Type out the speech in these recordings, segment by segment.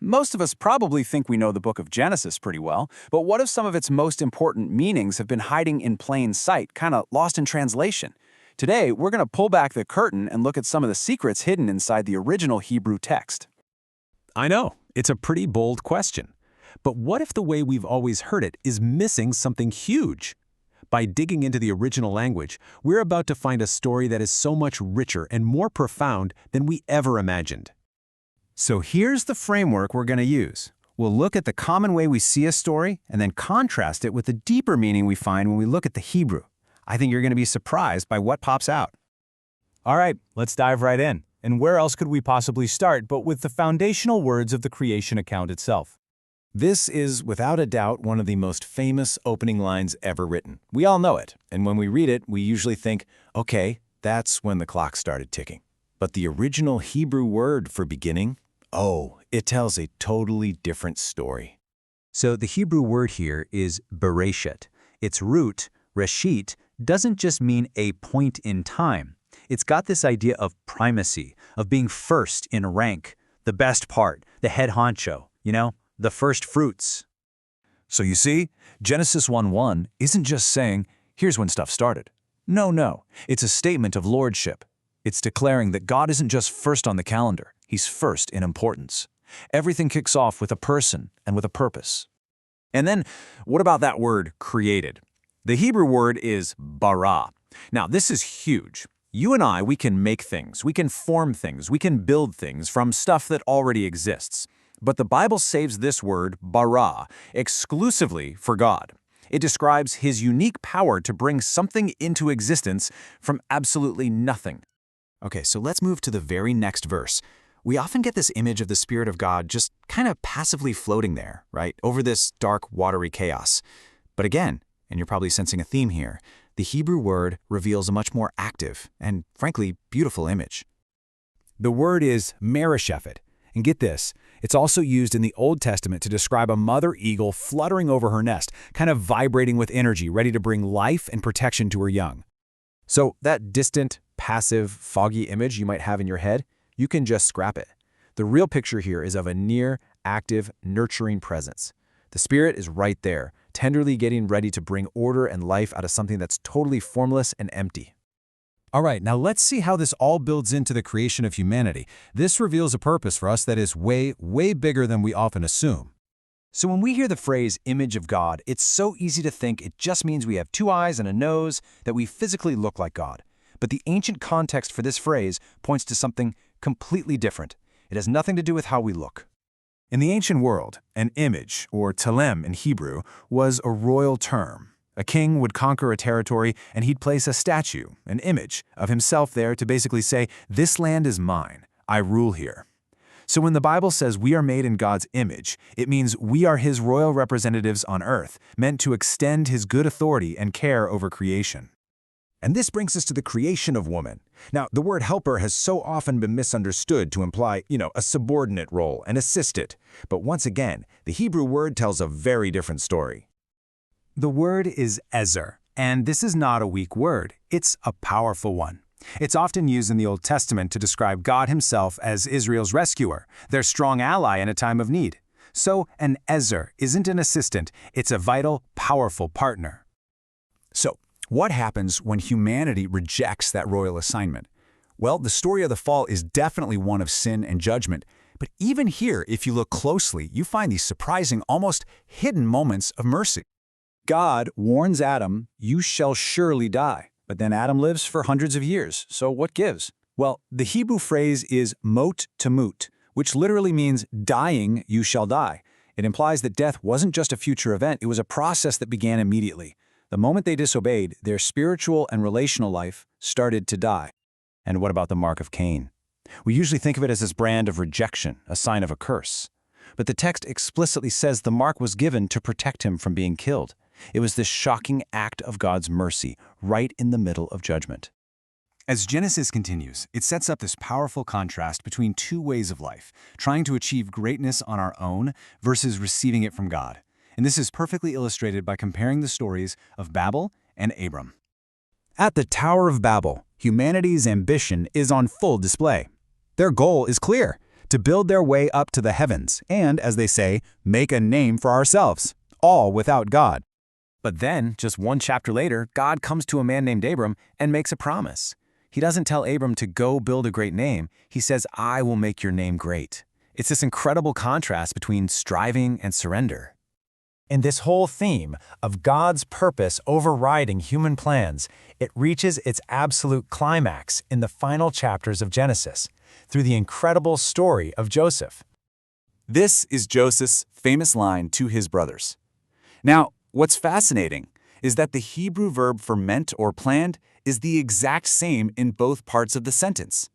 Most of us probably think we know the book of Genesis pretty well, but what if some of its most important meanings have been hiding in plain sight, kind of lost in translation? Today, we're going to pull back the curtain and look at some of the secrets hidden inside the original Hebrew text. I know, it's a pretty bold question. But what if the way we've always heard it is missing something huge? By digging into the original language, we're about to find a story that is so much richer and more profound than we ever imagined. So here's the framework we're going to use. We'll look at the common way we see a story and then contrast it with the deeper meaning we find when we look at the Hebrew. I think you're going to be surprised by what pops out. All right, let's dive right in. And where else could we possibly start but with the foundational words of the creation account itself? This is, without a doubt, one of the most famous opening lines ever written. We all know it, and when we read it, we usually think, okay, that's when the clock started ticking. But the original Hebrew word for beginning, it tells a totally different story. So the Hebrew word here is bereshit. Its root, reshit, doesn't just mean a point in time. It's got this idea of primacy, of being first in rank, the best part, the head honcho, the first fruits. So you see, Genesis 1:1 isn't just saying, here's when stuff started. No, it's a statement of lordship. It's declaring that God isn't just first on the calendar, he's first in importance. Everything kicks off with a person and with a purpose. And then, what about that word, created? The Hebrew word is bara. Now, this is huge. You and I, we can make things, we can form things, we can build things from stuff that already exists. But the Bible saves this word, bara, exclusively for God. It describes his unique power to bring something into existence from absolutely nothing. Okay, so let's move to the very next verse. We often get this image of the Spirit of God just kind of passively floating there, right, over this dark, watery chaos. But again, and you're probably sensing a theme here, the Hebrew word reveals a much more active and, frankly, beautiful image. The word is mereshephet. And get this, it's also used in the Old Testament to describe a mother eagle fluttering over her nest, kind of vibrating with energy, ready to bring life and protection to her young. So that distant, passive, foggy image you might have in your head, you can just scrap it. The real picture here is of a near, active, nurturing presence. The Spirit is right there, tenderly getting ready to bring order and life out of something that's totally formless and empty. All right, now let's see how this all builds into the creation of humanity. This reveals a purpose for us that is way, way bigger than we often assume. So when we hear the phrase image of God, it's so easy to think it just means we have 2 eyes and a nose, that we physically look like God. But the ancient context for this phrase points to something completely different. It has nothing to do with how we look. In the ancient world, an image, or telem in Hebrew, was a royal term. A king would conquer a territory and he'd place a statue, an image, of himself there to basically say, this land is mine, I rule here. So when the Bible says we are made in God's image, it means we are his royal representatives on earth, meant to extend his good authority and care over creation. And this brings us to the creation of woman. Now, the word helper has so often been misunderstood to imply, a subordinate role, an assistant. But once again, the Hebrew word tells a very different story. The word is ezer, and this is not a weak word. It's a powerful one. It's often used in the Old Testament to describe God himself as Israel's rescuer, their strong ally in a time of need. So an ezer isn't an assistant, it's a vital, powerful partner. So, what happens when humanity rejects that royal assignment? Well, the story of the fall is definitely one of sin and judgment. But even here, if you look closely, you find these surprising, almost hidden moments of mercy. God warns Adam, you shall surely die. But then Adam lives for hundreds of years, so what gives? Well, the Hebrew phrase is mot tamut, which literally means dying, you shall die. It implies that death wasn't just a future event, it was a process that began immediately. The moment they disobeyed, their spiritual and relational life started to die. And what about the mark of Cain? We usually think of it as this brand of rejection, a sign of a curse. But the text explicitly says the mark was given to protect him from being killed. It was this shocking act of God's mercy, right in the middle of judgment. As Genesis continues, it sets up this powerful contrast between 2 ways of life, trying to achieve greatness on our own versus receiving it from God. And this is perfectly illustrated by comparing the stories of Babel and Abram. At the Tower of Babel, humanity's ambition is on full display. Their goal is clear: to build their way up to the heavens and, as they say, make a name for ourselves, all without God. But then, just one chapter later, God comes to a man named Abram and makes a promise. He doesn't tell Abram to go build a great name. He says, I will make your name great. It's this incredible contrast between striving and surrender. And this whole theme of God's purpose overriding human plans, it reaches its absolute climax in the final chapters of Genesis, through the incredible story of Joseph. This is Joseph's famous line to his brothers. Now, what's fascinating is that the Hebrew verb for meant or planned is the exact same in both parts of the sentence.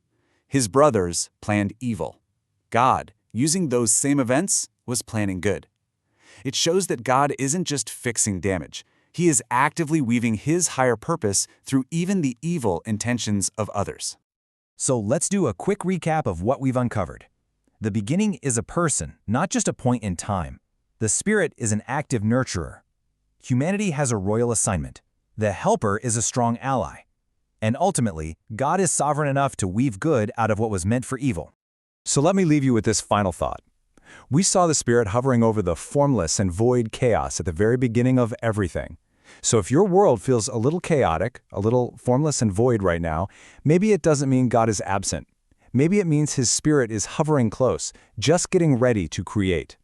His brothers planned evil. God, using those same events, was planning good. It shows that God isn't just fixing damage. He is actively weaving His higher purpose through even the evil intentions of others. So let's do a quick recap of what we've uncovered. The beginning is a person, not just a point in time. The Spirit is an active nurturer. Humanity has a royal assignment. The Helper is a strong ally. And ultimately, God is sovereign enough to weave good out of what was meant for evil. So let me leave you with this final thought. We saw the Spirit hovering over the formless and void chaos at the very beginning of everything. So if your world feels a little chaotic, a little formless and void right now, maybe it doesn't mean God is absent. Maybe it means His Spirit is hovering close, just getting ready to create.